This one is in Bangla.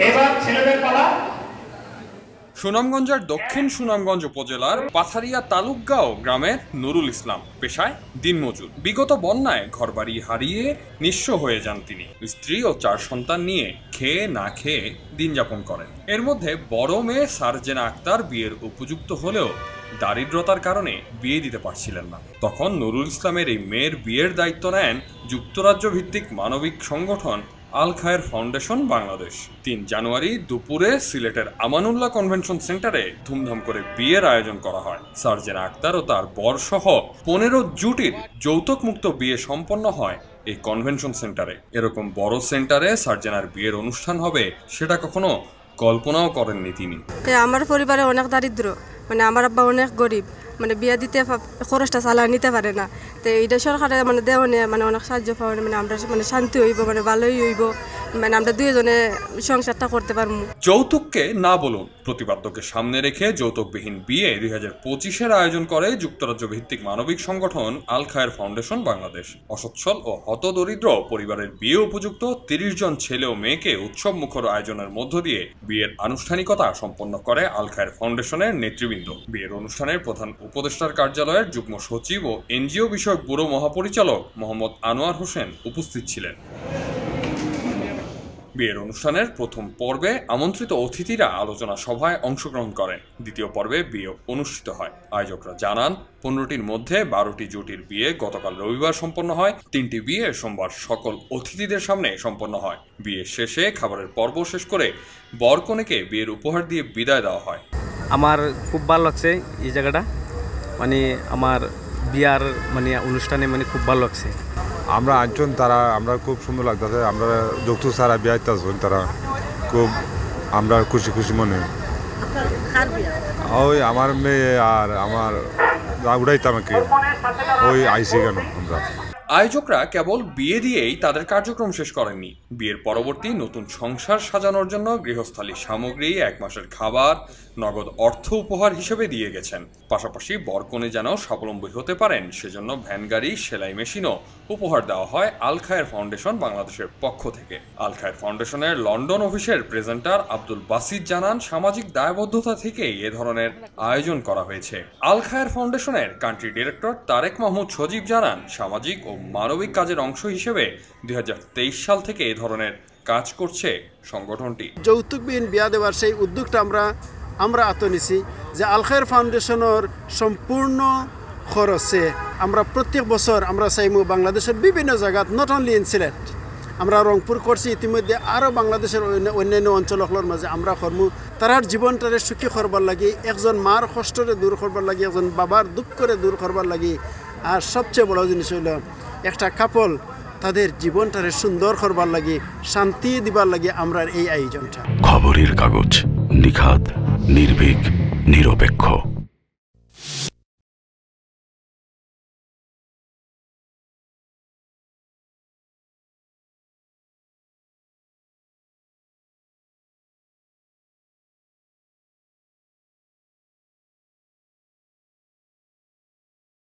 এবার ছেলেদের পালা। সুনামগঞ্জের দক্ষিণ সুনামগঞ্জ উপজেলার পাথারিয়া তালুকগাঁও গ্রামের নুরুল ইসলাম পেশায় দিনমজুর। বিগত বন্যায় ঘরবাড়ি হারিয়ে নিঃস্ব হয়ে যান তিনি। স্ত্রী ও 4 সন্তান নিয়ে খেয়ে না খেয়ে দিন যাপন করেন। এর মধ্যে বড় মেয়ে সারজেনা আক্তার বিয়ের উপযুক্ত হলেও দারিদ্রতার কারণে বিয়ে দিতে পারছিলেন না। তখন নুরুল ইসলামের এই মেয়ের বিয়ের দায়িত্ব নেন যুক্তরাজ্য ভিত্তিক মানবিক সংগঠন আল খায়ের ফাউন্ডেশন বাংলাদেশ। 3 জানুয়ারি দুপুরে সিলেটের আমানুল্লাহ কনভেনশন সেন্টারে ধুমধাম করে বিয়ের আয়োজন করা হয়। সারজেনা আক্তার ও তার বর সহ 15 জুটির যৌতুক মুক্ত বিয়ে সম্পন্ন হয় এই কনভেনশন সেন্টারে। এরকম বড় সেন্টারে সারজেনার বিয়ের অনুষ্ঠান হবে সেটা কখনো কল্পনাও করেননি তিনি। আমার পরিবারে অনেক দারিদ্র, মানে আমার আব্বা অনেক গরিব, মানে বিয়া দিতে খরচটা চালা নিতে পারে না। তো এইটা সরকারে মানে দেওয়া মানে অনেক সাহায্য পাওয়া, মানে আমরা মানে শান্তি হইব, মানে ভালোই হইব, মানে আমরা দুইজনে সংসারটা করতে পারবো। যৌতুককে না বলুন প্রতিবাদ্যকে সামনে রেখে যৌতুকবিহীন বিয়ে 2025-এর আয়োজন করে যুক্তরাজ্য ভিত্তিক মানবিক সংগঠন আল খায়ের ফাউন্ডেশন বাংলাদেশ। অসচ্ছল ও হতদরিদ্র পরিবারের বিয়ে উপযুক্ত 30 জন ছেলে ও মেয়েকে উৎসব মুখর আয়োজনের মধ্য দিয়ে বিয়ের আনুষ্ঠানিকতা সম্পন্ন করে আল খায়ের ফাউন্ডেশনের নেতৃবৃন্দ। বিয়ের অনুষ্ঠানের প্রধান উপদেষ্টার কার্যালয়ের যুগ্ম সচিব ও এনজিও বিষয়ক ব্যুরো মহাপরিচালক মোহাম্মদ আনোয়ার হোসেন উপস্থিত ছিলেন। বিয়ের অনুষ্ঠানের প্রথম পর্বে আমন্ত্রিত অতিথিরা আলোচনা সভায় অংশগ্রহণ করেন। দ্বিতীয় পর্বে বিয়ে অনুষ্ঠিত হয়। আয়োজকরা জানান 15টির মধ্যে 12টি জুটির বিয়ে গতকাল রবিবার সম্পন্ন হয়। 3টি বিয়ে সোমবার সকল অতিথিদের সামনে সম্পন্ন হয়। বিয়ে শেষে খাবারের পর্ব শেষ করে বরকনেকে বিয়ের উপহার দিয়ে বিদায় দেওয়া হয়। আমার খুব ভালো লাগছে এই জায়গাটা, মানে আমার বিয়ার মানে অনুষ্ঠানে মানে খুব ভালো লাগছে। আমরা আনছেন তারা আমরা খুব সুন্দর লাগতেছে। আমরা যৌতুক ছাড়া বিয়ে আসবেন তারা খুব আমরা খুশি খুশি মনে। ওই আমার মেয়ে আর আমার উড়াইতাম কি ওই আইসি কেন আমরা। আয়োজকরা কেবল বিয়ে দিয়েই তাদের কার্যক্রম শেষ করেননি। বিয়ের পরবর্তী নতুন সংসার সাজানোর জন্য গৃহস্থালী সামগ্রী, 1 মাসের খাবার, নগদ অর্থ উপহার হিসেবে দিয়ে গেছেন। পাশাপাশি বরকনে যেন স্বাবলম্বী হতে পারেন সেজন্য ভ্যান গাড়ি, সেলাই মেশিনও উপহার দেওয়া হয় আল খায়ের ফাউন্ডেশন বাংলাদেশের পক্ষ থেকে। আল খায়ের ফাউন্ডেশনের লন্ডন অফিসের প্রেজেন্টার আব্দুল বাসিত জানান, সামাজিক দায়বদ্ধতা থেকেই এ ধরনের আয়োজন করা হয়েছে। আল খায়ের ফাউন্ডেশনের কান্ট্রি ডিরেক্টর তারেক মাহমুদ সজীব জানান, সামাজিক ও মানবিক কাজের অংশ হিসেবে 2023 সাল থেকে এ ধরনের কাজ করছে সংগঠনটি। যৌতুকবিহীন বিয়া দেওয়ার সেই উদ্যোগটা আমরা আত নিছি যে আল খায়ের ফাউন্ডেশনের সম্পূর্ণ খরচে আমরা প্রত্যেক বছর আমরা চাইমু বাংলাদেশের বিভিন্ন জায়গাত, নট অনলি ইন সিলেট, আমরা রংপুর করছি, ইতিমধ্যে আরও বাংলাদেশের অন্যান্য অঞ্চলগুলোর মাঝে আমরা করমু। তারার জীবনটারে সুখী করবার লাগি, একজন মার কষ্টরে দূর করবার লাগি, একজন বাবার দুঃখ করে দূর করবার লাগি, আর সবচেয়ে বড় জিনিস হইল একটা কাপল তাদের জীবনটারে সুন্দর করবার লাগি, শান্তি দিবার লাগি আমরা এই আয়োজনটা। খবরের কাগজ, নিখাত, নির্ভীক, নিরপেক্ষ।